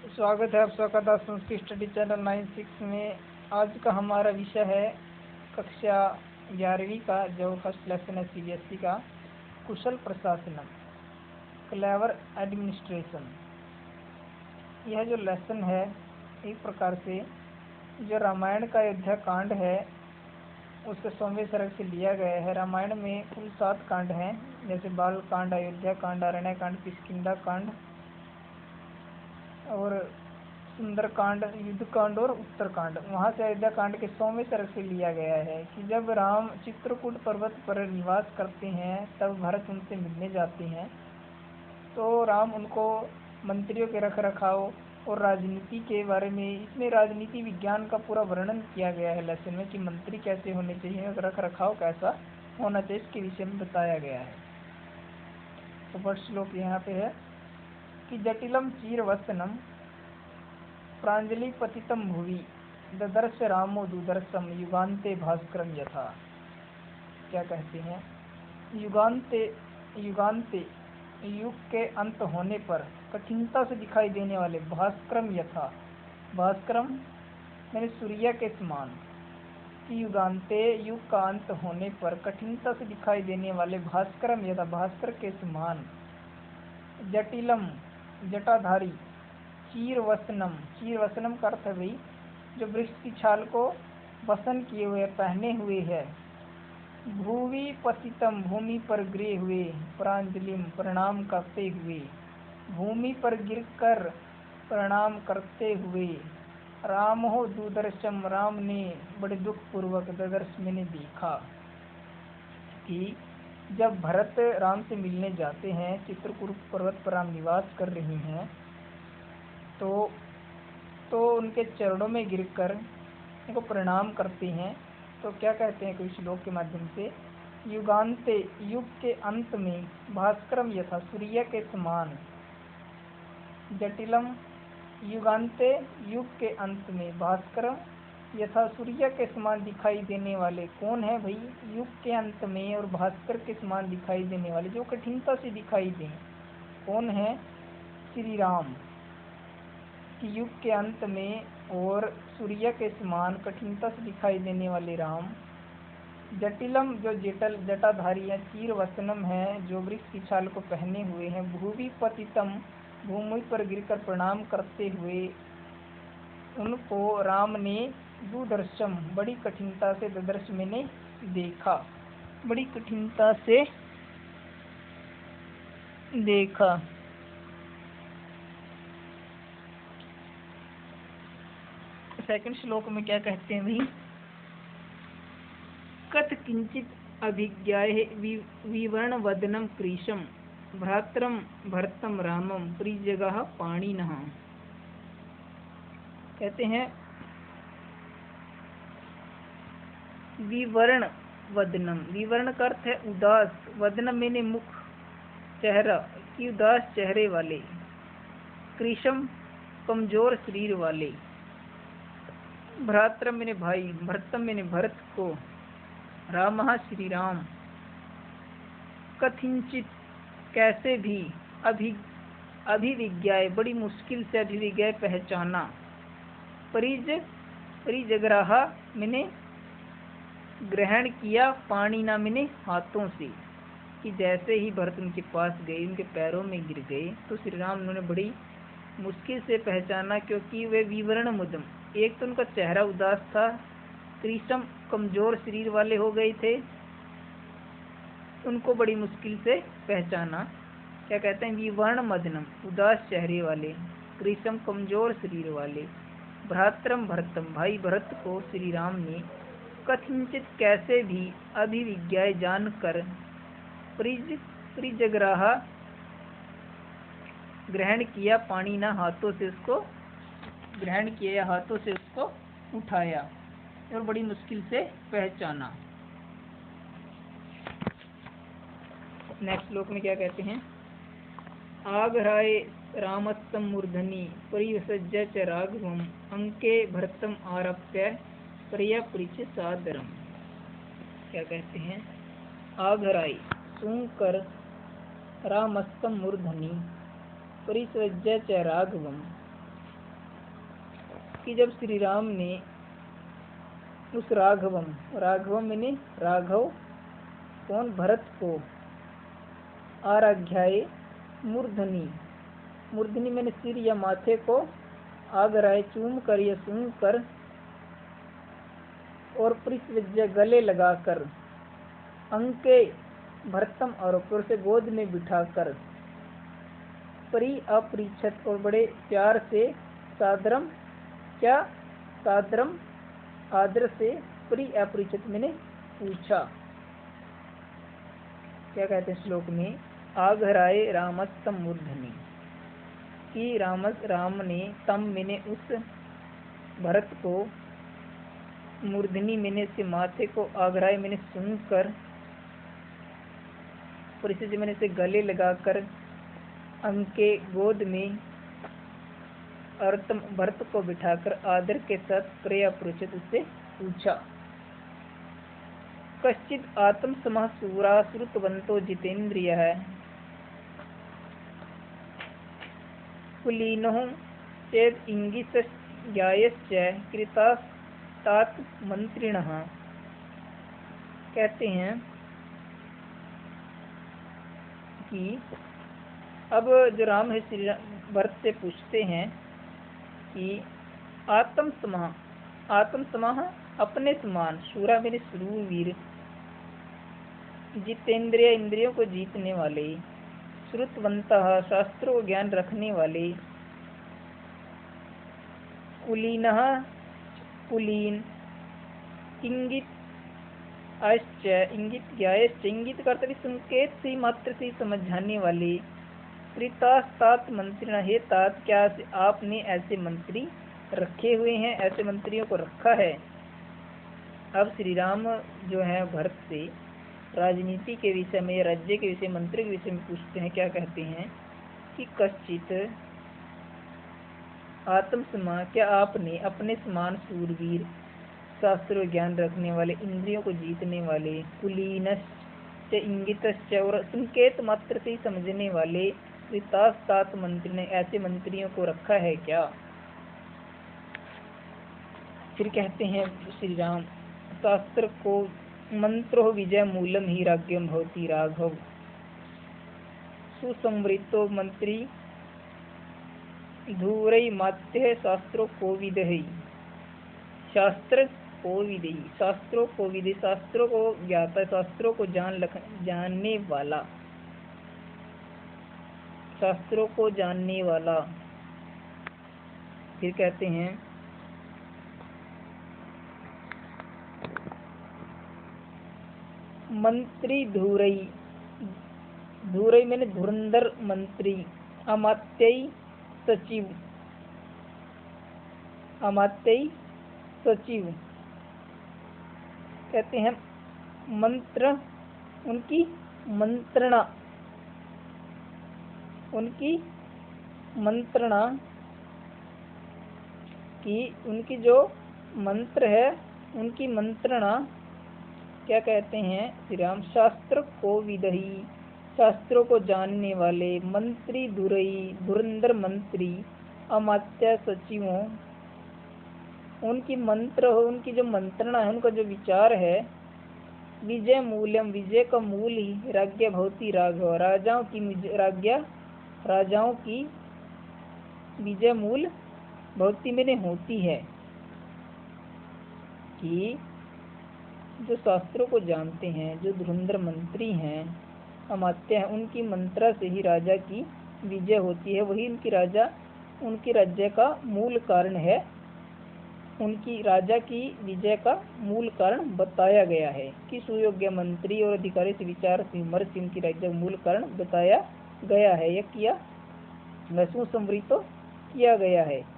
स्वागत है आप सबका द संस्कृत स्टडी चैनल 96 में। आज का हमारा विषय है कक्षा 11वीं का जो फर्स्ट लेसन है सीबीएसई का, कुशल प्रशासनम, क्लेवर एडमिनिस्ट्रेशन। यह जो लेसन है एक प्रकार से जो रामायण का अयोध्या कांड है उसके 100वें सर्ग से लिया गया है। रामायण में कुल 7 कांड हैं, जैसे बाल कांड, अयोध्या कांड, अरण्य कांड, किष्किंधा कांड और सुंदर कांड, युद्ध कांड और उत्तर कांड। वहाँ से अयोध्या कांड के 100वें सर्ग से लिया गया है कि जब राम चित्रकूट पर्वत पर निवास करते हैं तब भरत उनसे मिलने जाते हैं, तो राम उनको मंत्रियों के रख रखाव और राजनीति के बारे में, इसमें राजनीति विज्ञान का पूरा वर्णन किया गया है लेसन में कि मंत्री कैसे होने चाहिए और रख रखाव कैसा होना चाहिए, इसके विषय में बताया गया है। तो फर्स्ट श्लोक यहाँ पे है कि जटिलम चीरवसनम प्रांजलि पतितम भुवि ददर्श रामो दुदर्शम युगान्ते भास्करम यथा। क्या कहते हैं? युगान्ते युग के अंत होने पर कठिनता से दिखाई देने वाले भास्करम यथा, भास्करम मैंने सूर्य के समान, कि युगान्ते युग का अंत होने पर कठिनता से दिखाई देने वाले भास्करम यथा, भास्कर के समान, जटिलम जटाधारी, चीरवसनम, चीरवसनम का अर्थ है भाई जो वृक्ष की छाल को वसन किए हुए पहने हुए है, भूवि पतितम भूमि पर गिरे हुए, प्रांजलिम प्रणाम करते हुए, भूमि पर गिरकर प्रणाम करते हुए, राम हो दुदर्शम राम ने बड़े दुख पूर्वक, ददर्श मैंने देखा, कि जब भरत राम से मिलने जाते हैं, चित्रकूट पर्वत पर राम निवास कर रहे हैं, तो उनके चरणों में गिरकर उनको प्रणाम करते हैं। तो क्या कहते हैं कोई श्लोक के माध्यम से, युगान्ते युग के अंत में, भास्करम यथा सूर्य के समान, जटिलम युगान्ते युग के अंत में, भास्करम यथा सूर्य के समान दिखाई देने वाले कौन है भाई? युग के अंत में और भास्कर के समान दिखाई देने वाले, जो कठिनता से दिखाई दें, कौन है? श्री राम। कि युग के अंत में और सूर्य के समान कठिनता से दिखाई देने वाले राम, जटिलम जो जटाधारी है, चीरवसनम है जो वृक्ष की छाल को पहने हुए हैं, भूवि पतितम भूमि पर गिरकर प्रणाम करते हुए, उनको राम ने दुदर्शम बड़ी कठिनता से, ददर्श मैंने देखा, बड़ी कठिनता से देखा। सेकंड श्लोक में क्या कहते हैं भाई, कथ किंचित अभिज्ञाय विवर्ण वदनम कृशम भ्रात्रम भरतम रामम प्रिजगह पाणिनः। कहते हैं विवर्ण वदनम, विवर्ण का अर्थ है उदास, वदनम मैंने मुख, चेहरा, कि उदास चेहरे वाले, कृशम कमजोर शरीर वाले, भ्रात्रम मैंने भाई, भरतम मैंने भरत को, रामः श्री राम, कथिंचित कैसे भी, अभिविज्ञाय बड़ी मुश्किल से, अभिविज्ञाय पहचाना, परिजग्राह मैंने ग्रहण किया, पाणिना मैंने हाथों से, कि जैसे ही भरत उनके पास गए, उनके पैरों में गिर गए, तो श्री राम उन्होंने बड़ी मुश्किल से पहचाना, क्योंकि वे विवर्ण मुदम, एक तो उनका चेहरा उदास था, कृशम कमजोर शरीर वाले हो गए थे, उनको बड़ी मुश्किल से पहचाना। क्या कहते हैं? विवर्ण मदनम उदास चेहरे वाले, कृशम कमजोर शरीर वाले, भ्रात्रम भरतम भाई भरत को श्री राम ने, कथिंचित कैसे भी, अभिविज्ञाय जानकर, परिजग्राह ग्रहण किया, पाणिना हाथों से उसको ग्रहण किया या हाथों से उसको उठाया और बड़ी मुश्किल से पहचाना। नेक्स्ट श्लोक में क्या कहते हैं, आघ्राय रामस्तम मूर्धनि परिसज्य च राघवम अंके भरतम आरप्य पर्यापृच्छ सादरम। क्या कहते हैं? आघ्राय सूंघ कर, रामस्तम मूर्धनि परिसज्य च राघवम कि जब श्री राम ने उस राघवम मैंने राघव कौन भरत को आराध्याय मूर्धनी मैंने सिर या माथे को आगराय चूम कर या सूंघ कर और परिस्वज्य गले लगाकर अंके भरतम और से गोद में बिठाकर परि अपरिछत और बड़े प्यार से सादरम आदर से परि अपरिछत मैंने पूछा। क्या कहते हैं श्लोक में, आघराए रामस्तम मूर्धनि, कि राम ने तम मैंने उस भरत को मूर्धनि मैंने से माथे को आगराए मैंने सूंघ कर परिस्थिति मैंने से गले लगाकर अंके गोद में और तम भरत को बिठाकर आदर के साथ प्रिया पुरुषित उससे पूछा। कश्चित आत्म समः सूरा श्रुतवंतो जितेन्द्रिय है कुलीनो चेद इंगित ज्ञायश्च कृतास्तात मंत्रिणः। कहते हैं कि अब जो राम है श्री भरत से पूछते हैं कि आत्म समाह अपने समान, शूरा मेरे शूरवीर, जितेंद्रिय इंद्रियों को जीतने वाले, श्रुतवंतः शास्त्रों को ज्ञान रखने वाले, कुलीनः कुलीन, इंगित ज्ञायश्च इंगित करते संकेत से मात्र से समझ जाने वाले, प्रीतास्तात मंत्रिणा हे तात क्या आपने ऐसे मंत्री रखे हुए हैं, ऐसे मंत्रियों को रखा है। अब श्री राम जो है भरत से राजनीति के विषय में, राज्य के विषय, मंत्री के विषय में पूछते हैं। क्या कहते हैं कि कश्चित आत्म समा, क्या आपने अपने समान सूरवीर, शास्त्र ज्ञान रखने वाले, इंद्रियों को जीतने वाले, कुलीनश्च इंगितश्च और संकेत मात्र से समझने वाले वितास्तात मंत्री ने ऐसे मंत्रियों को रखा है क्या। फिर कहते हैं श्री राम, शास्त्र को मंत्रो विजय मूलम ही राज्यम भवति राघव, सुसंवृतो मंत्री धूरई मात्य शास्त्रों को विदहि, शास्त्रों को विदि, शास्त्रों को ज्ञाता, शास्त्रों को जानने वाला, शास्त्रों को जानने वाला। फिर कहते हैं मंत्री धूरई मैंने धुरंधर मंत्री, अमात्यई सचिव। कहते हैं मंत्र उनकी मंत्रणा की, उनकी जो मंत्र है उनकी मंत्रणा। क्या कहते हैं श्री राम, शास्त्र को विदही, शास्त्रों को जानने वाले, मंत्री धुरई धुरंधर मंत्री, अमात्य सचिवों, उनकी मंत्र हो, उनकी जो मंत्रणा है, उनका जो विचार है, विजय मूल्यम, विजय का मूल ही राज्य भवती राघव, राजाओं की विजय मूल भवती में होती है। कि जो शास्त्रों को जानते हैं, जो धुरंधर मंत्री हैं, अमात्य हैं, उनकी मंत्रा से ही राजा की विजय होती है। वही उनकी राज्य का मूल कारण है, उनकी राजा की विजय का मूल कारण बताया गया है कि सुयोग्य मंत्री और अधिकारी से विचार विमर्श उनकी राज्य मूल कारण बताया गया है, यह किया सुसंवृत किया गया है।